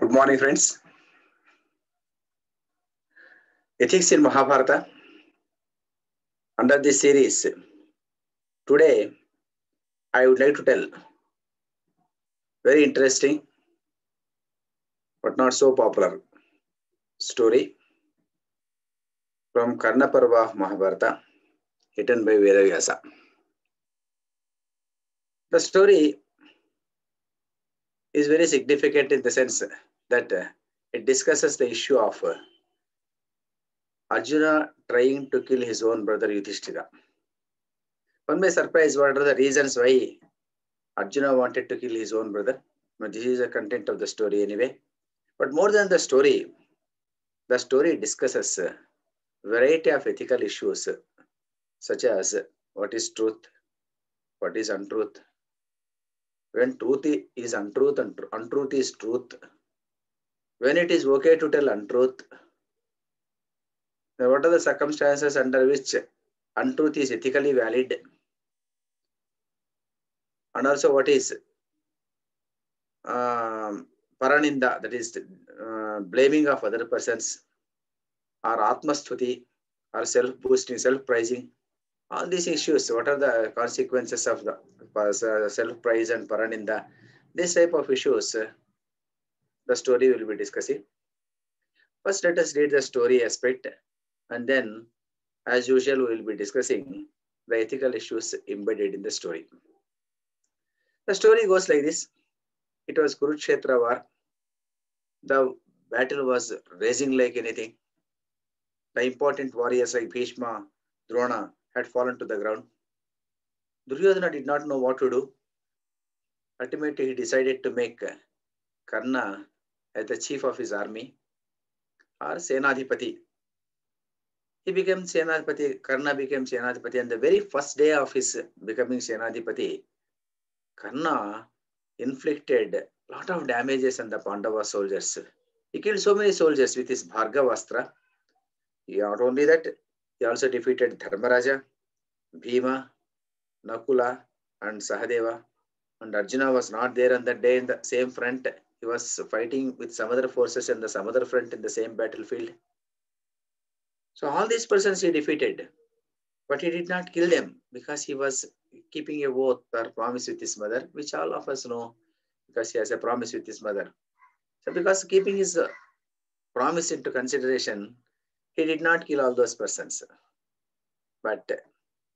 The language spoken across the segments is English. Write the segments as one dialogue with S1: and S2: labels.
S1: Good morning, friends. Ethics in Maha Bharata. Under this series, today I would like to tell very interesting but not so popular story from Karna Parva of Maha Bharata, written by Vedavyasa. The story is very significant in the sense that it discusses the issue of Arjuna trying to kill his own brother Yudhishtira. One may surprise what are the reasons why Arjuna wanted to kill his own brother. But this is the content of the story anyway. But more than the story discusses a variety of ethical issues such as what is truth, what is untruth, when truth is untruth and untruth is truth, when it is okay to tell untruth, then what are the circumstances under which untruth is ethically valid, and also what is paraninda, that is blaming of other persons, or atma sthuti, or self-boosting, self-praising. All these issues, what are the consequences of the self-praise and paraninda? This type of issues, the story will be discussing. First, let us read the story aspect, and then, as usual, we will be discussing the ethical issues embedded in the story. The story goes like this. It was Kurukshetra war. The battle was raging like anything. The important warriors like Bhishma, Drona had fallen to the ground. Duryodhana did not know what to do. Ultimately, he decided to make Karna as the chief of his army, or Senadhipati. He became Senadhipati, Karna became Senadhipati, and the very first day of his becoming Senadhipati, Karna inflicted a lot of damages on the Pandava soldiers. He killed so many soldiers with his Bhargavastra. Not only that, he also defeated Dharmaraja, Bhima, Nakula, and Sahadeva. And Arjuna was not there on that day in the same front. He was fighting with some other forces in the some other front in the same battlefield. So all these persons he defeated, but he did not kill them because he was keeping a oath or promise with his mother, which all of us know because he has a promise with his mother. So because keeping his promise into consideration, he did not kill all those persons. But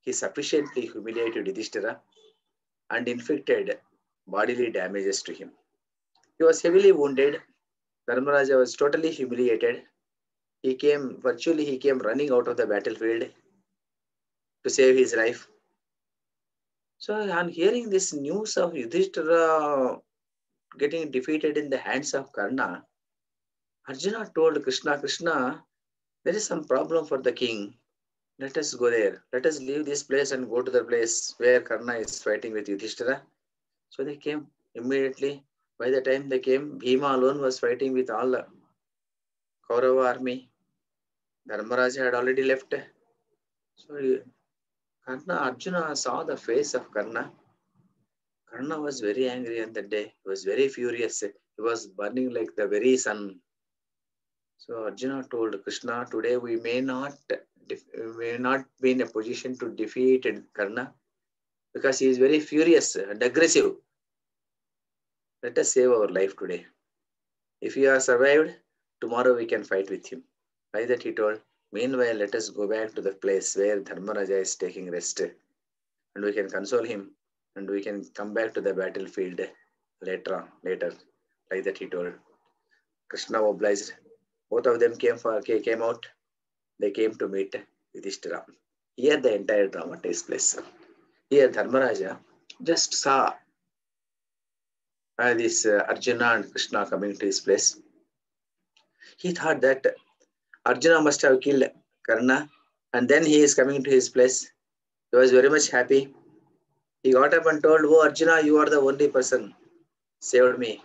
S1: he sufficiently humiliated Yudhishtira and inflicted bodily damages to him. He was heavily wounded. Dharmaraja was totally humiliated. He came running out of the battlefield to save his life. So on hearing this news of Yudhishthira getting defeated in the hands of Karna, Arjuna told Krishna, Krishna, there is some problem for the king. Let us go there. Let us leave this place and go to the place where Karna is fighting with Yudhishthira. So they came immediately. By the time they came, Bhima alone was fighting with all the Kaurava army. Dharmaraja had already left. So Arjuna saw the face of Karna. Karna was very angry on that day. He was very furious. He was burning like the very sun. So Arjuna told Krishna, today we may not be in a position to defeat Karna because he is very furious and aggressive. Let us save our life today. If he has survived, tomorrow we can fight with him. Like that he told. Meanwhile, let us go back to the place where Dharmaraja is taking rest, and we can console him, and we can come back to the battlefield later. Like that he told. Krishna obliged. Both of them came out. They came to meet Yudhishthira. Here the entire drama takes place. Here Dharmaraja just saw this Arjuna and Krishna coming to his place. He thought that Arjuna must have killed Karna, and then he is coming to his place. He was very much happy. He got up and told, oh Arjuna, you are the only person saved me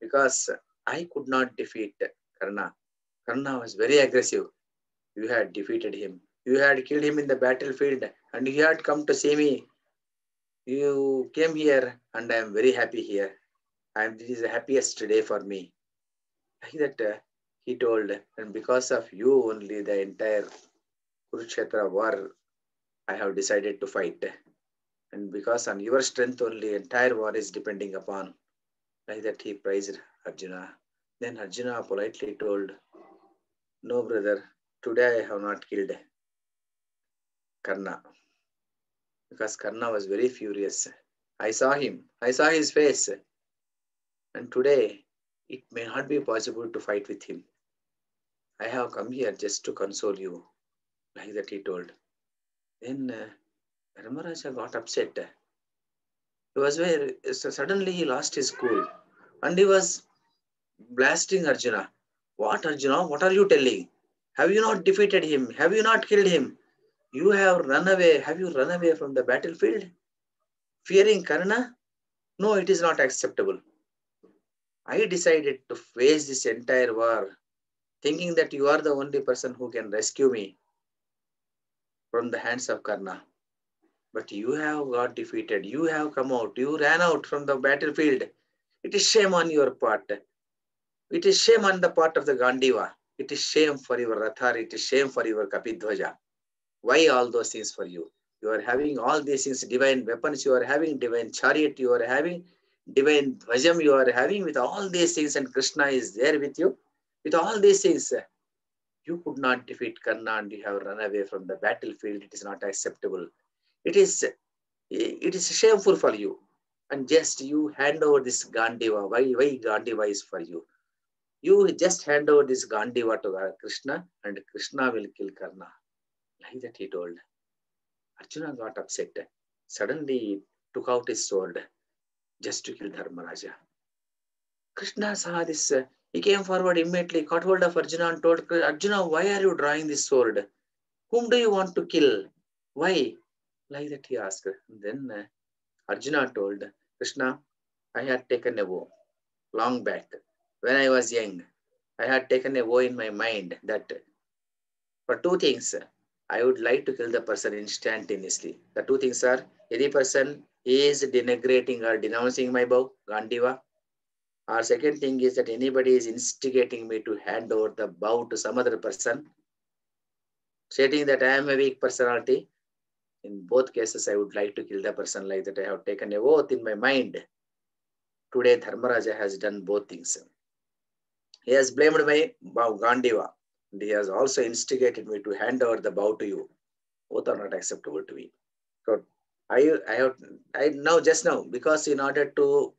S1: because I could not defeat Karna. Karna was very aggressive. You had defeated him. You had killed him in the battlefield and you had come to see me. You came here and I am very happy here. This is the happiest day for me. Like that, he told, and because of you only the entire Kurukshetra war I have decided to fight. And because on your strength only entire war is depending upon. Like that he praised Arjuna. Then Arjuna politely told, no brother, today I have not killed Karna. Because Karna was very furious. I saw him. I saw his face. And today, it may not be possible to fight with him. I have come here just to console you. Like that he told. Then Dharmaraja got upset. He was where suddenly he lost his cool. And he was blasting Arjuna. What Arjuna? What are you telling? Have you not defeated him? Have you not killed him? You have run away. Have you run away from the battlefield? Fearing Karna? No, it is not acceptable. I decided to face this entire war, thinking that you are the only person who can rescue me from the hands of Karna. But you have got defeated. You have come out. You ran out from the battlefield. It is shame on your part. It is shame on the part of the Gandiva. It is shame for your Rathar. It is shame for your Kapidhwaja. Why all those things for you? You are having all these things, divine weapons, you are having divine chariot, you are having divine dhwajam, you are having with all these things, and Krishna is there with you. With all these things, you could not defeat Karna and you have run away from the battlefield. It is not acceptable. It is shameful for you. And just you hand over this Gandiva. Why Gandiva is for you? You just hand over this Gandiva to Krishna and Krishna will kill Karna. Like that he told. Arjuna got upset. Suddenly he took out his sword just to kill Dharmaraja. Krishna saw this. He came forward immediately, caught hold of Arjuna and told Arjuna, why are you drawing this sword? Whom do you want to kill? Why? Like that he asked. Then Arjuna told Krishna, I had taken a vow long back. When I was young, I had taken a vow in my mind that for two things, I would like to kill the person instantaneously. The two things are, any person is denigrating or denouncing my vow, Gandiva, or second thing is that anybody is instigating me to hand over the bow to some other person, stating that I am a weak personality. In both cases, I would like to kill the person. Like that I have taken a oath in my mind. Today, Dharmaraja has done both things. He has blamed my bow, Gandiva, and he has also instigated me to hand over the bow to you. Both are not acceptable to me. So I now just now, because in order to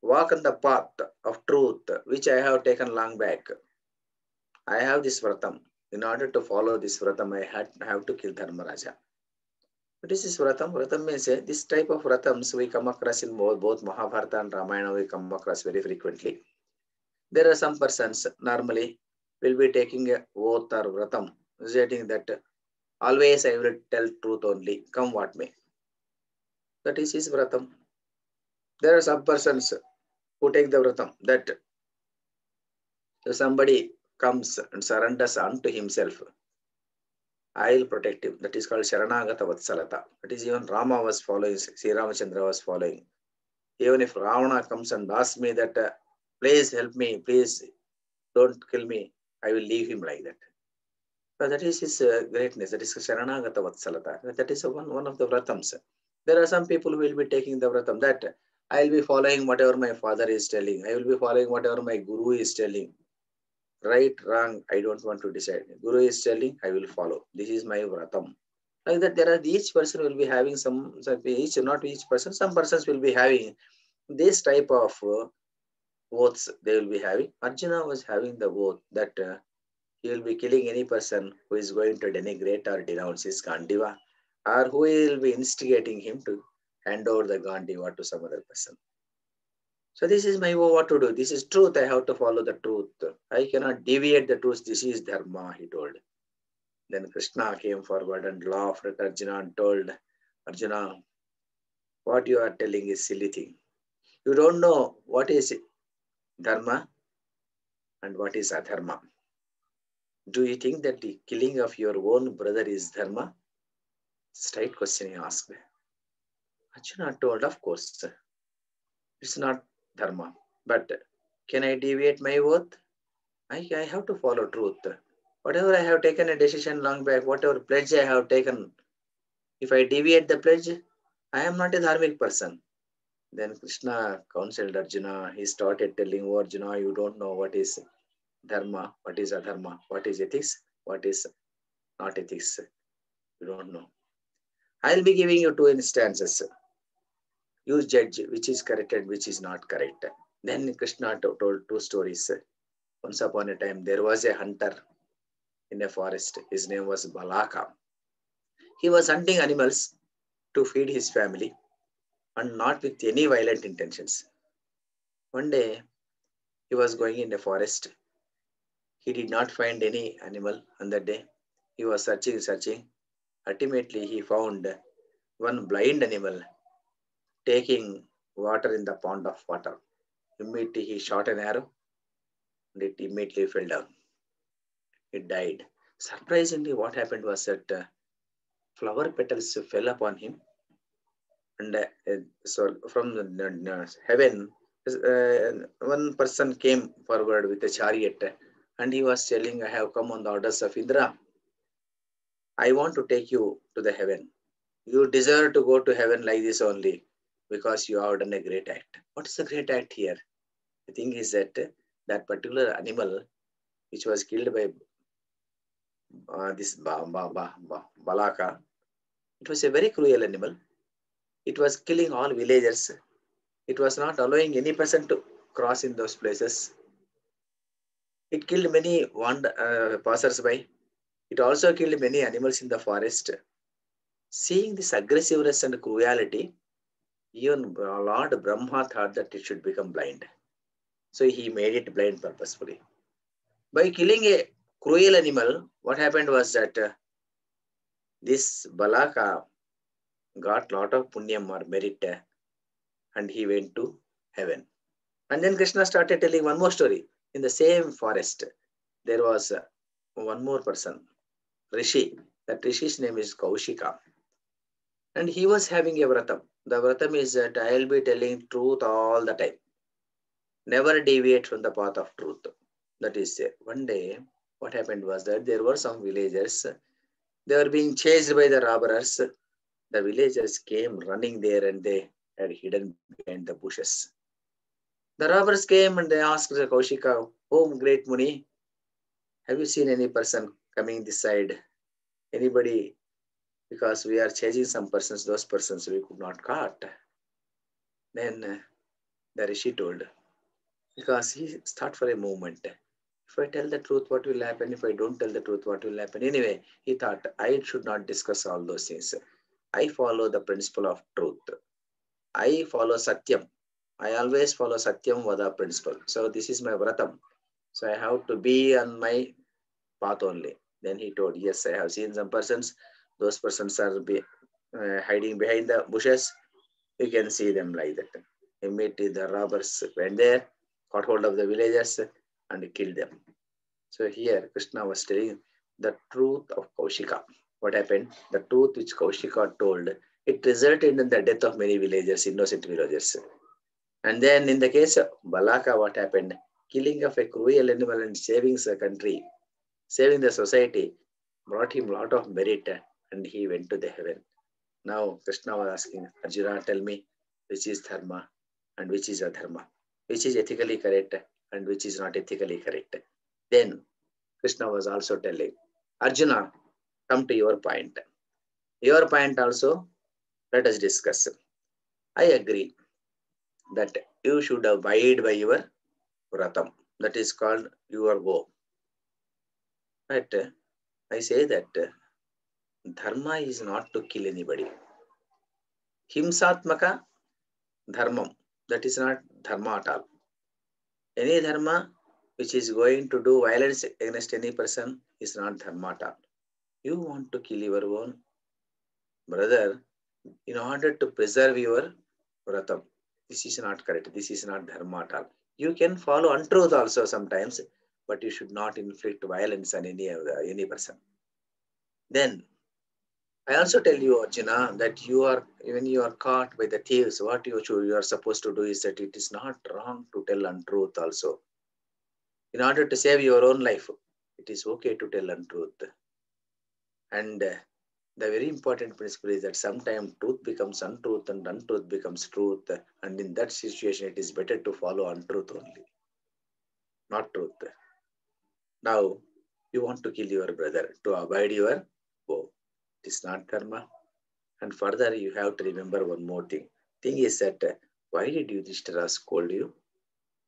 S1: walk on the path of truth, which I have taken long back, I have this vratam. In order to follow this vratam, I have to kill Dharmaraja. What is this vratam? Vratam means this type of vratams we come across in both Mahabharata and Ramayana. We come across very frequently. There are some persons normally will be taking a oath or vratam, stating that always I will tell truth only, come what may. That is his vratam. There are some persons who take the vratam that if somebody comes and surrenders unto himself, I will protect him. That is called Sharanagata Vatsalata. That is even Rama was following, Sri Ramachandra was following. Even if Ravana comes and asks me that, please help me, please don't kill me, I will leave him like that. So that is his greatness. That is Sharanagata Vatsalata. That is one of the vratams. There are some people who will be taking the vratam that I will be following whatever my father is telling. I will be following whatever my guru is telling. Right, wrong, I don't want to decide. Guru is telling, I will follow. This is my vratam. Like that, there are each person will be having not each person, some persons will be having this type of oaths they will be having. Arjuna was having the oath that he will be killing any person who is going to denigrate or denounce his Gandiva, or who will be instigating him to hand over the Gandiva to some other person. So this is my what to do. This is truth. I have to follow the truth. I cannot deviate the truth. This is Dharma, he told. Then Krishna came forward and laughed at Arjuna and told Arjuna, what you are telling is silly thing. You don't know what is Dharma and what is Adharma. Do you think that the killing of your own brother is Dharma? Straight question he asked. Arjuna told, of course, it's not Dharma. But Can I deviate my oath? I have to follow truth. Whatever I have taken a decision long back, whatever pledge I have taken, if I deviate the pledge, I am not a dharmic person. Then Krishna counseled Arjuna. He started telling, oh, Arjuna, you don't know what is dharma, what is adharma, what is ethics, what is not ethics. You don't know. I'll be giving you two instances. You judge which is correct and which is not correct. Then Krishna told two stories. Once upon a time, there was a hunter in a forest. His name was Balaka. He was hunting animals to feed his family and not with any violent intentions. One day, he was going in the forest. He did not find any animal on that day. He was searching. Ultimately, he found one blind animal taking water in the pond of water. Immediately, he shot an arrow and it immediately fell down. It died. Surprisingly, what happened was that flower petals fell upon him, and so from the heaven, one person came forward with a chariot, and he was telling, "I have come on the orders of Indra. I want to take you to the heaven. You deserve to go to heaven like this only, because you have done a great act." What is the great act here? The thing is that that particular animal, which was killed by this Balaka, it was a very cruel animal. It was killing all villagers. It was not allowing any person to cross in those places. It killed many passers-by. It also killed many animals in the forest. Seeing this aggressiveness and cruelty, even Lord Brahma thought that it should become blind. So he made it blind purposefully. By killing a cruel animal, what happened was that this Balaka got lot of punyam or merit, and he went to heaven. And then Krishna started telling one more story. In the same forest, there was one more person, Rishi. That Rishi's name is Kaushika. And he was having a vratam. The vratam is that I will be telling truth all the time. Never deviate from the path of truth. That is, one day, what happened was that there were some villagers. They were being chased by the robbers. The villagers came running there and they had hidden behind the bushes. The robbers came and they asked the Kaushika, "Oh, great Muni, have you seen any person coming this side? Anybody? Because we are chasing some persons, those persons we could not caught." Then the Rishi told, because he thought for a moment, if I tell the truth, what will happen? If I don't tell the truth, what will happen? Anyway, he thought, I should not discuss all those things. I follow the principle of truth. I follow Satyam. I always follow Satyam Vada principle. So this is my vratam. So I have to be on my path only. Then he told, yes, I have seen some persons. Those persons are hiding behind the bushes. You can see them like that. Immediately the robbers went there, caught hold of the villagers and killed them. So here Krishna was telling the truth of Kaushika. What happened? The truth which Kaushika told, it resulted in the death of many villagers, innocent villagers. And then in the case of Balaka, what happened? Killing of a cruel animal and saving the country, saving the society, brought him a lot of merit and he went to the heaven. Now Krishna was asking, Arjuna, tell me which is dharma and which is adharma, which is ethically correct and which is not ethically correct. Then Krishna was also telling, Arjuna, come to your point. Your point also, let us discuss. I agree that you should abide by your vratam. That is called your vow. But I say that dharma is not to kill anybody. Himsatmaka dharmam. That is not dharma at all. Any dharma which is going to do violence against any person is not dharma at all. You want to kill your own brother in order to preserve your vratam. This is not correct. This is not dharma at all. You can follow untruth also sometimes, but you should not inflict violence on any person. Then I also tell you, Arjuna, that when you are caught by the thieves, what you are supposed to do is that it is not wrong to tell untruth also. In order to save your own life, it is okay to tell untruth. And the very important principle is that sometimes truth becomes untruth and untruth becomes truth. And in that situation, it is better to follow untruth only, not truth. Now, you want to kill your brother to avoid your woe. It is not karma. And further, you have to remember one more thing. Thing is that why did Yudhishthira scold you?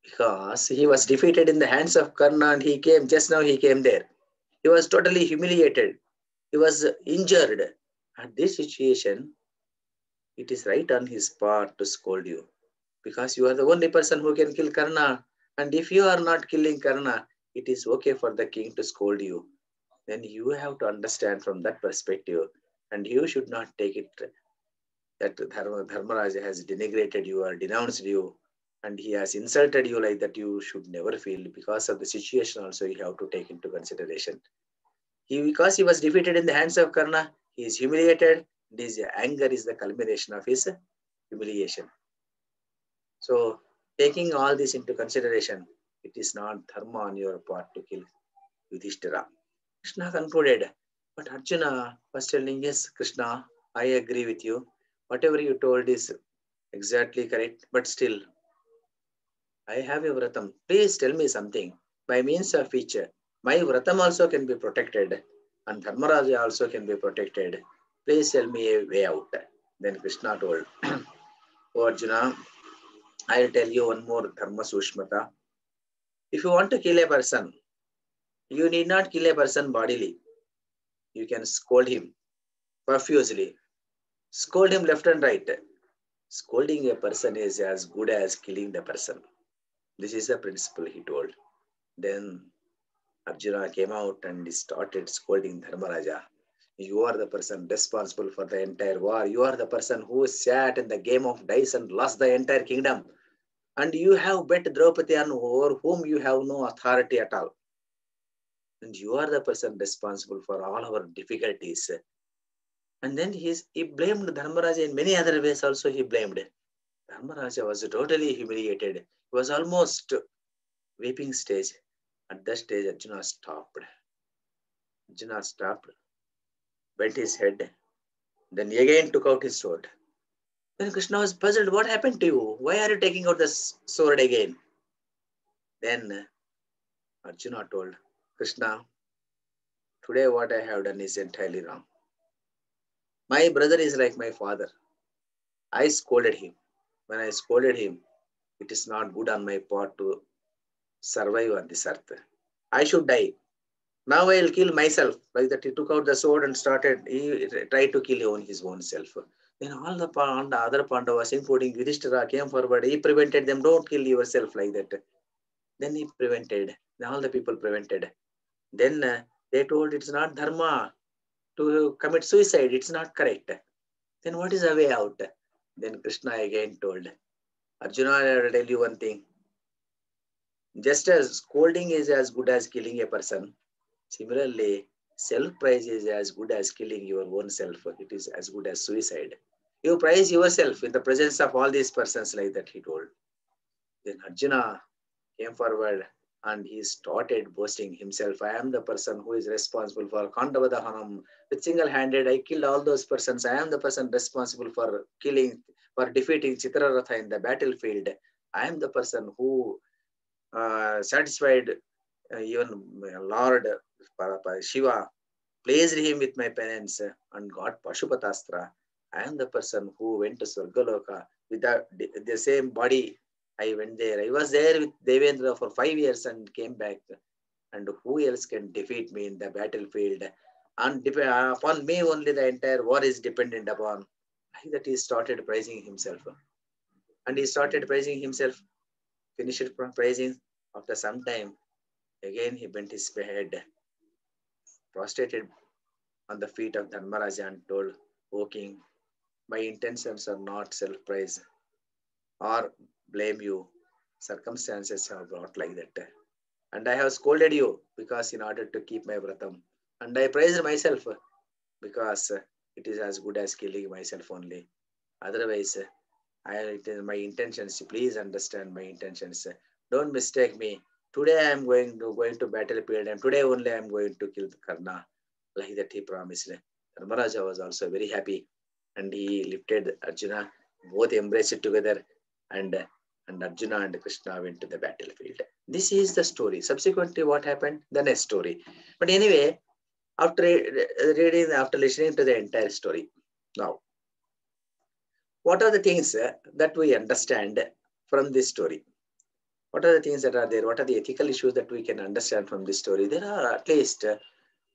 S1: Because he was defeated in the hands of Karna and he came, just now he came there. He was totally humiliated. He was injured. At this situation, it is right on his part to scold you. Because you are the only person who can kill Karna. And if you are not killing Karna, it is okay for the king to scold you. Then you have to understand from that perspective. And you should not take it that Dharmaraja has denigrated you or denounced you and he has insulted you like that. You should never feel because of the situation also you have to take into consideration. Because he was defeated in the hands of Karna, he is humiliated. His anger is the culmination of his humiliation. So taking all this into consideration, it is not dharma on your part to kill Yudhishthira. Krishna concluded, but Arjuna was telling, yes, Krishna, I agree with you. Whatever you told is exactly correct, but still, I have a vratam. Please tell me something by means of which my vratam also can be protected and Dharmaraja also can be protected. Please tell me a way out. Then Krishna told, oh Arjuna, I'll tell you one more Dharma Sukshmata. If you want to kill a person, you need not kill a person bodily. You can scold him profusely. Scold him left and right. Scolding a person is as good as killing the person. This is the principle he told. Then Arjuna came out and he started scolding Dharmaraja. You are the person responsible for the entire war. You are the person who sat in the game of dice and lost the entire kingdom. And you have bet Draupadi on over whom you have no authority at all. And you are the person responsible for all our difficulties. And then he blamed Dharmaraja in many other ways also he blamed. Dharmaraja was totally humiliated. He was almost weeping stage. At that stage, Arjuna stopped. Arjuna stopped, bent his head, then again took out his sword. Then Krishna was puzzled. What happened to you? Why are you taking out the sword again? Then Arjuna told, Krishna, today what I have done is entirely wrong. My brother is like my father. I scolded him. When I scolded him, it is not good on my part to survive on this earth. I should die. Now I'll kill myself. Like that, he took out the sword and he tried to kill his own self. Then all the other Pandavas, including Yudhishthira, came forward. He prevented them, don't kill yourself like that. Then he prevented. All the people prevented. Then they told it's not dharma to commit suicide. It's not correct. Then what is the way out? Then Krishna again told, Arjuna, I will tell you one thing. Just as scolding is as good as killing a person, similarly, self-praise is as good as killing your own self. It is as good as suicide. You praise yourself in the presence of all these persons like that, he told. Then Arjuna came forward and he started boasting himself. I am the person who is responsible for Kandavadahanam. With single-handed, I killed all those persons. I am the person responsible for defeating Chitraratha in the battlefield. I am the person who satisfied even Lord Shiva, pleased him with my penance and got Pashupatastra. I am the person who went to Swargaloka with the same body. I went there. I was there with Devendra for 5 years and came back. And who else can defeat me in the battlefield? And upon me only the entire war is dependent upon. Like that he started praising himself. And he started praising himself, finished praising. After some time, again he bent his head, prostrated on the feet of Dharmaraja and told, O king, my intentions are not self-praise or blame you. Circumstances have brought like that. And I have scolded you because in order to keep my vratam. And I praised myself because it is as good as killing myself only. Otherwise, it is my intentions. Please understand my intentions. Don't mistake me. Today I am going to battlefield, and today only I am going to kill Karna. Like that he promised. Dharmaraja was also very happy, and he lifted Arjuna. Both embraced it together, and Arjuna and Krishna went to the battlefield. This is the story. Subsequently, what happened? The next story. But anyway, after reading, after listening to the entire story, now what are the things that we understand from this story? What are the things that are there? What are the ethical issues that we can understand from this story? There are at least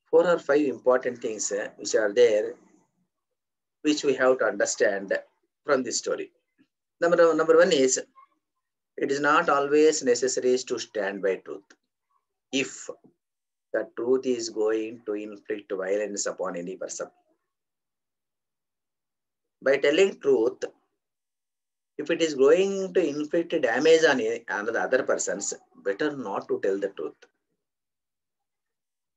S1: 4 or 5 important things which are there, which we have to understand from this story. Number one is, it is not always necessary to stand by truth. If the truth is going to inflict violence upon any person, by telling truth, if it is going to inflict damage on another other persons, better not to tell the truth.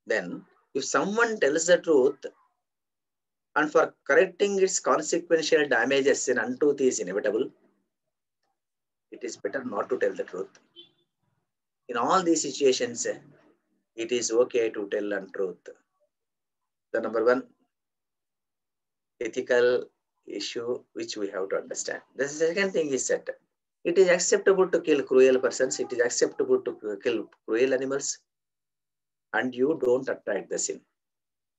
S1: Then, if someone tells the truth, and for correcting its consequential damages in untruth is inevitable, it is better not to tell the truth. In all these situations, it is okay to tell untruth. The number one ethical issue which we have to understand. The second thing is that it is acceptable to kill cruel persons. It is acceptable to kill cruel animals, and you don't attract the sin.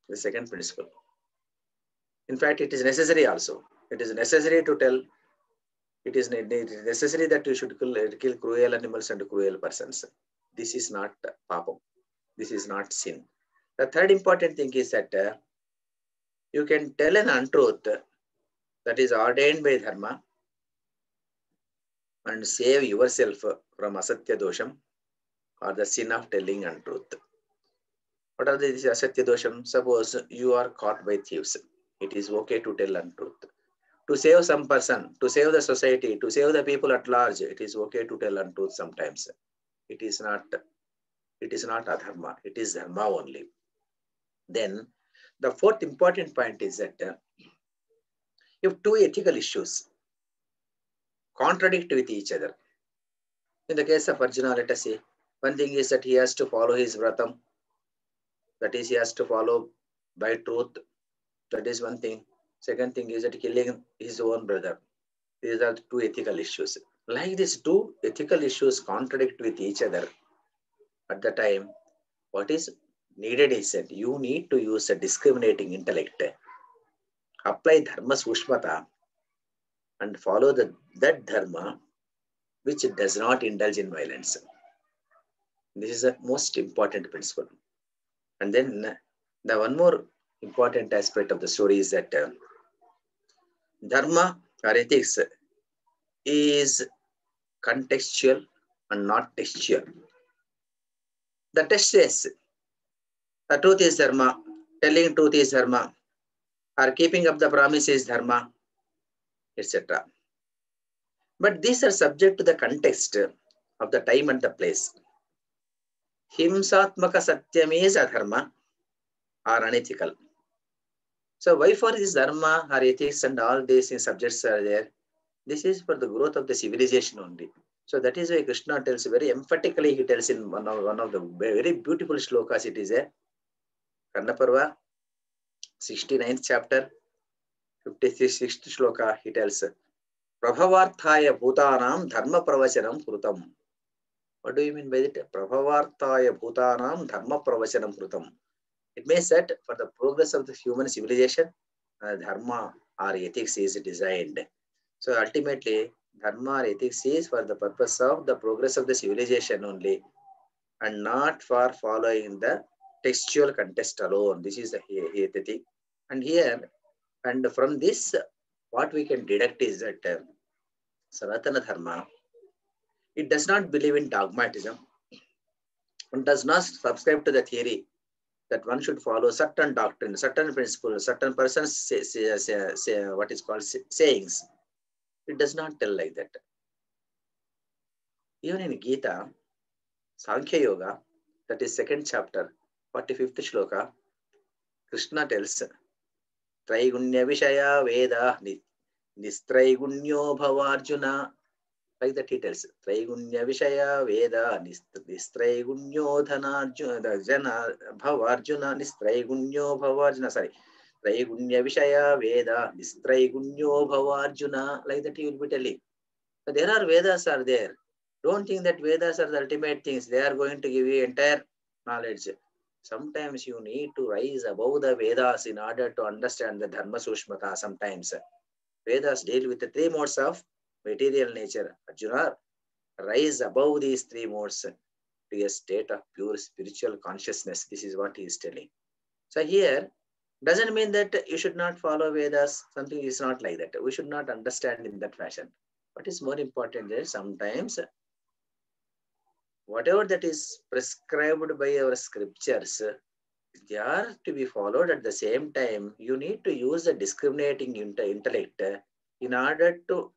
S1: The second principle. In fact, it is necessary also. It is necessary to tell. It is necessary that you should kill cruel animals and cruel persons. This is not papam. This is not sin. The third important thing is that you can tell an untruth that is ordained by Dharma and save yourself from asatya dosham, or the sin of telling untruth. What are these asatya dosham? Suppose you are caught by thieves. It is okay to tell untruth. To save some person, to save the society, to save the people at large, it is okay to tell untruth sometimes. It is not adharma. It is dharma only. Then the fourth important point is that if two ethical issues contradict with each other, in the case of Arjuna, let us say, one thing is that he has to follow his vratam, that is, he has to follow by truth. That is one thing. Second thing is that killing his own brother. These are two ethical issues. Like these two ethical issues contradict with each other, at the time, what is needed is that you need to use a discriminating intellect, apply Dharma Sukshmata, and follow that Dharma which does not indulge in violence. This is the most important principle. And then the one more important aspect of the story is that Dharma or ethics is contextual and not textual. The text says the truth is Dharma, telling truth is Dharma, or keeping up the promise is Dharma, etc. But these are subject to the context of the time and the place. Himsatmaka satyam is adharma or unethical. So why for this dharma or ethics and all these subjects are there? This is for the growth of the civilization only. So that is why Krishna tells very emphatically, he tells in one of the very beautiful shlokas, it is a Karna Parva, 69th chapter, 56th shloka, he tells, Prabhavarthaya bhutanam dharma pravachanam krutam. What do you mean by it? Prabhavarthaya bhutanam dharma pravachanam krutam. It means that for the progress of the human civilization, dharma or ethics is designed. So ultimately, dharma or ethics is for the purpose of the progress of the civilization only, and not for following the textual context alone. This is the thing. And here, and from this, what we can deduct is that Sanatana Dharma, it does not believe in dogmatism, and does not subscribe to the theory that one should follow certain doctrine, certain principles, certain persons say what is called sayings. It does not tell like that. Even in Gita, Sankhya Yoga, that is second chapter, 45th shloka, Krishna tells, Traigunya Vishaya Veda Nistraigunyo Bhava Arjuna. Like the titles. Traigunya Vishaya Veda Nistraigunyo Dhanarjuna Jana Bhava Arjuna Nistraigunyo Bhava Arjuna. Sorry. Traigunya Vishaya Veda Nistraigunyo Bhava Arjuna. Like that he will be telling. But there are Vedas are there. Don't think that Vedas are the ultimate things. They are going to give you entire knowledge. Sometimes you need to rise above the Vedas in order to understand the Dharma Sukshmata. Sometimes Vedas deal with the three modes of material nature. Arjuna, rise above these three modes to a state of pure spiritual consciousness. This is what he is telling. So here, doesn't mean that you should not follow Vedas. Something is not like that. We should not understand in that fashion. What is more important is sometimes whatever that is prescribed by our scriptures, they are to be followed. At the same time, you need to use the discriminating intellect in order to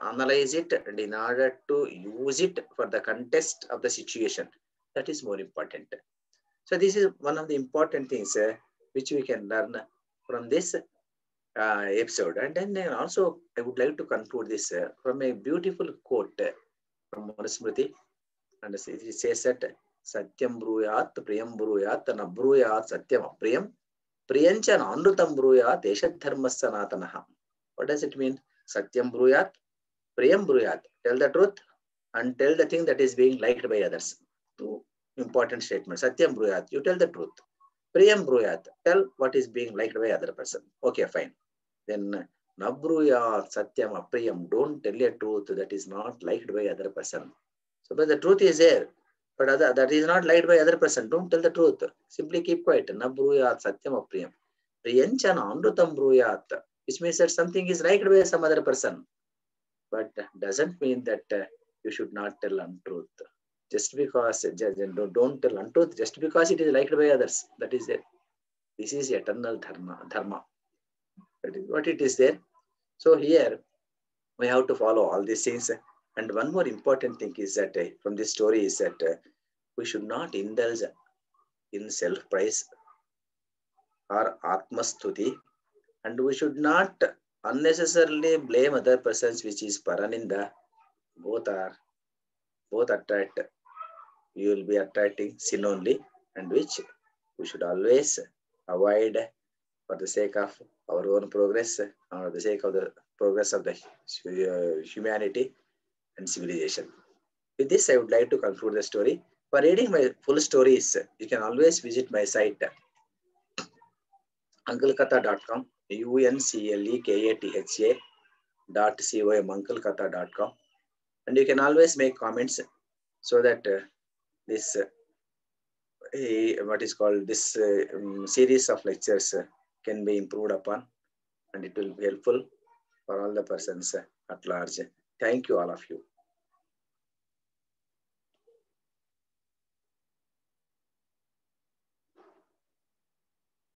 S1: analyze it and in order to use it for the context of the situation. That is more important. So this is one of the important things which we can learn from this episode. And then also I would like to conclude this from a beautiful quote from Manusmriti. And it says that Satyam Bruyat, Priyam Bruyat, and Abruyat Satyam Apriyam, Priyancha Anrutam Bruyat, Eshat Dharma Sanatanaha. What does it mean? Satyam Bruyat, Priyam Bruyat. Tell the truth and tell the thing that is being liked by others. Two important statements. Satyam Bruyat, you tell the truth. Priyam Bruyat, tell what is being liked by other person. Okay, fine. Then Nabruyat Satyam Apriyam, don't tell a truth that is not liked by other person. So, but the truth is there, but that is not liked by other person. Don't tell the truth. Simply keep quiet. Na bruyat satyam apriyam. Priyanchana amrutam bruyat. Which means that something is liked by some other person. But doesn't mean that you should not tell untruth. Just because, don't tell untruth just because it is liked by others. That is it. This is eternal dharma. That is what it is there. So here, we have to follow all these things. And one more important thing is that from this story is that we should not indulge in self-praise or atma sthuti, and we should not unnecessarily blame other persons, which is paraninda. Both attract. You will be attracting sin only, and which we should always avoid for the sake of our own progress, or the sake of the progress of the humanity and civilization. With this, I would like to conclude the story. For reading my full stories, you can always visit my site, unclekatha.com, UNCLEKATHA.com, unclekatha.com. And you can always make comments so that this, what is called this series of lectures can be improved upon, and it will be helpful for all the persons at large. Thank you, all of you.